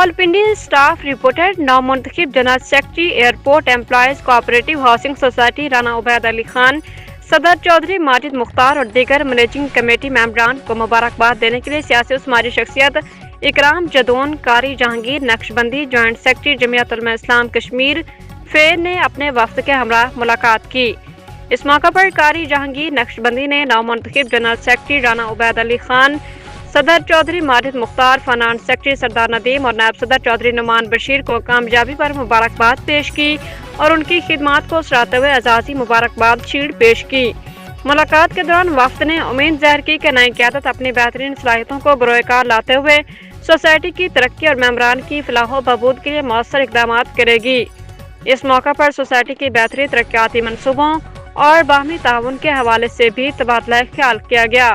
Rawalpindi staff reported नवमुंतखब general secretary airport employees cooperative housing society Rana Ubaid Ali Khan, सदर चौधरी माजिद मुख्तार और दीगर मैनेजिंग कमेटी मेंबरान को मुबारकबाद देने के लिए सियासी उस्मारी शख्सियत इकराम जदोन, कारी जहांगीर नक्शबंदी, जॉइंट सेक्रेटरी जमीयत उलमा इस्लाम कश्मीर फेर ने अपने वफ्द के हमरा मुलाकात की। इस मौका पर कारी जहांगीर नक्शबंदी ने नवमुंतखब जनरल सेक्रेटरी राना उबैद अली खान, सदर चौधरी माजिद मुख्तार, फाइनेंस सेक्रेटरी सरदार नदीम और नायब सदर चौधरी नुमान बशीर को कामयाबी पर मुबारकबाद पेश की और उनकी खिदमात को सराहते हुए एजाज़ी मुबारकबाद शील्ड पेश की। मुलाकात के दौरान वफ्द ने उम्मीद ज़ाहिर की कि नई क़यादत अपनी बेहतरीन सलाहियतों को बरोकार लाते हुए सोसाइटी की तरक्की और मेंबरान की फलाह बहबूद के लिए मौसर इक़दाम करेगी। इस मौका पर सोसाइटी की बेहतरीन तरक्याती मनसूबों और बाहमी ताउन के हवाले से भी तबादला ख्याल किया गया।